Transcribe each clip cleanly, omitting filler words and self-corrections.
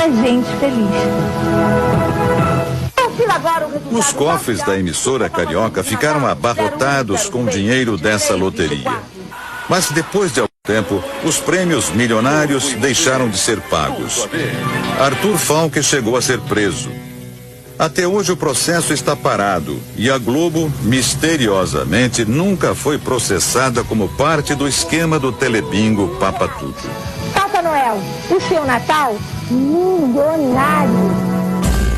muita gente feliz. Os cofres da emissora carioca ficaram abarrotados com o dinheiro dessa loteria. Mas depois de algum tempo, os prêmios milionários deixaram de ser pagos. Arthur Falck chegou a ser preso. Até hoje o processo está parado e a Globo, misteriosamente, nunca foi processada como parte do esquema do Telebingo Papa Tudo. Papai Noel, o seu Natal, milionário.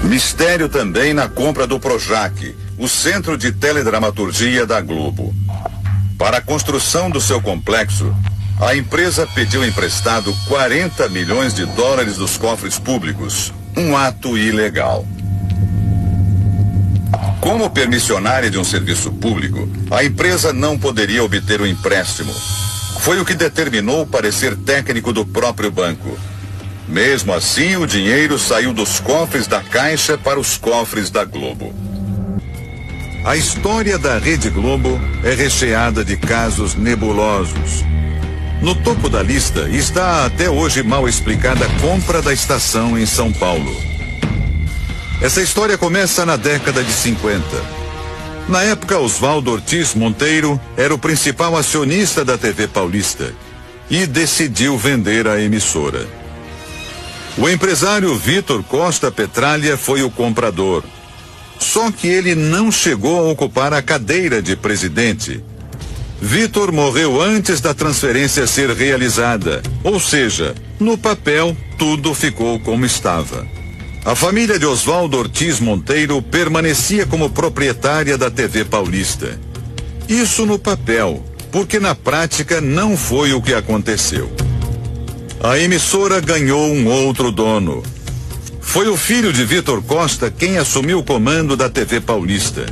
Mistério também na compra do Projac, o centro de teledramaturgia da Globo. Para a construção do seu complexo, a empresa pediu emprestado 40 milhões de dólares dos cofres públicos, um ato ilegal. Como permissionária de um serviço público, a empresa não poderia obter o empréstimo. Foi o que determinou o parecer técnico do próprio banco. Mesmo assim, o dinheiro saiu dos cofres da Caixa para os cofres da Globo. A história da Rede Globo é recheada de casos nebulosos. No topo da lista está a até hoje mal explicada compra da estação em São Paulo. Essa história começa na década de 50. Na época, Oswaldo Ortiz Monteiro era o principal acionista da TV Paulista e decidiu vender a emissora. O empresário Vitor Costa Petralha foi o comprador. Só que ele não chegou a ocupar a cadeira de presidente. Vitor morreu antes da transferência ser realizada, ou seja, no papel tudo ficou como estava. A família de Oswaldo Ortiz Monteiro permanecia como proprietária da TV Paulista. Isso no papel, porque na prática não foi o que aconteceu. A emissora ganhou um outro dono. Foi o filho de Vitor Costa quem assumiu o comando da TV Paulista.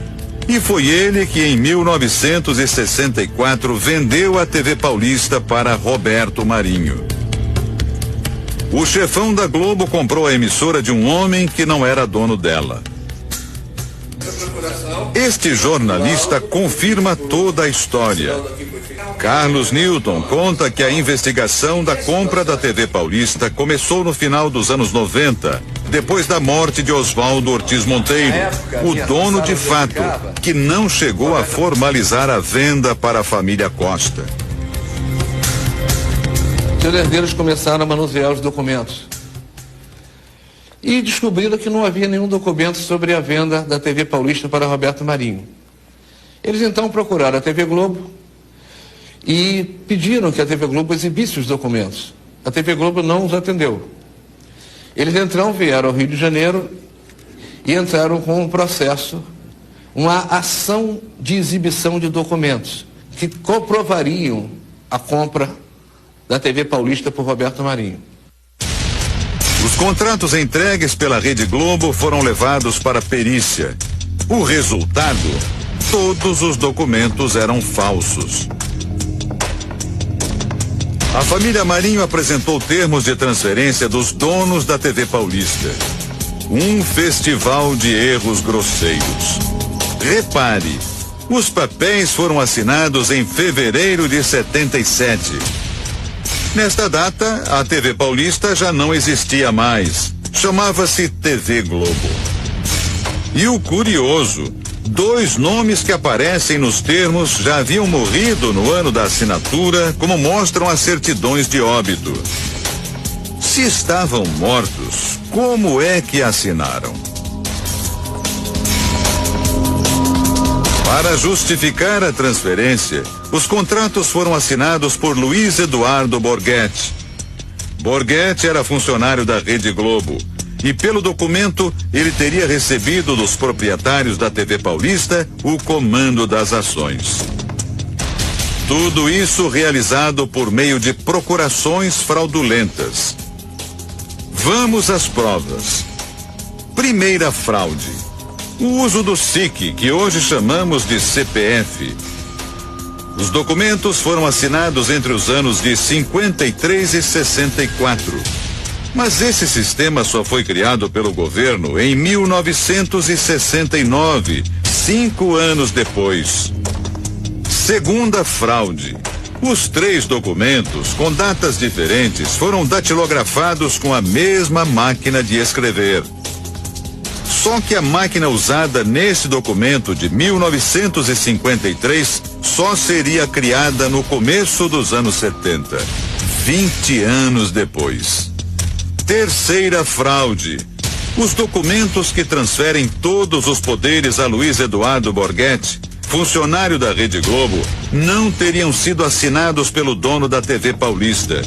E foi ele que em 1964 vendeu a TV Paulista para Roberto Marinho. O chefão da Globo comprou a emissora de um homem que não era dono dela. Este jornalista confirma toda a história. Carlos Newton conta que a investigação da compra da TV Paulista começou no final dos anos 90, depois da morte de Oswaldo Ortiz Monteiro, o dono de fato, que não chegou a formalizar a venda para a família Costa. Os herdeiros começaram a manusear os documentos e descobriram que não havia nenhum documento sobre a venda da TV Paulista para Roberto Marinho. Eles então procuraram a TV Globo e pediram que a TV Globo exibisse os documentos. A TV Globo não os atendeu. Eles então vieram ao Rio de Janeiro e entraram com um processo, uma ação de exibição de documentos que comprovariam a compra da TV Paulista por Roberto Marinho. Os contratos entregues pela Rede Globo foram levados para perícia. O resultado? Todos os documentos eram falsos. A família Marinho apresentou termos de transferência dos donos da TV Paulista. Um festival de erros grosseiros. Repare, os papéis foram assinados em fevereiro de 77. Nesta data, a TV Paulista já não existia mais. Chamava-se TV Globo. E o curioso, 2 nomes que aparecem nos termos já haviam morrido no ano da assinatura, como mostram as certidões de óbito. Se estavam mortos, como é que assinaram? Para justificar a transferência, os contratos foram assinados por Luiz Eduardo Borghetti. Borghetti era funcionário da Rede Globo e, pelo documento, ele teria recebido dos proprietários da TV Paulista o comando das ações. Tudo isso realizado por meio de procurações fraudulentas. Vamos às provas. Primeira fraude. O uso do SIC, que hoje chamamos de CPF. Os documentos foram assinados entre os anos de 53 e 64. Mas esse sistema só foi criado pelo governo em 1969, 5 anos depois. Segunda fraude. Os 3 documentos, com datas diferentes, foram datilografados com a mesma máquina de escrever. Só que a máquina usada nesse documento de 1953 só seria criada no começo dos anos 70, 20 anos depois. Terceira fraude. Os documentos que transferem todos os poderes a Luiz Eduardo Borghetti, funcionário da Rede Globo, não teriam sido assinados pelo dono da TV Paulista.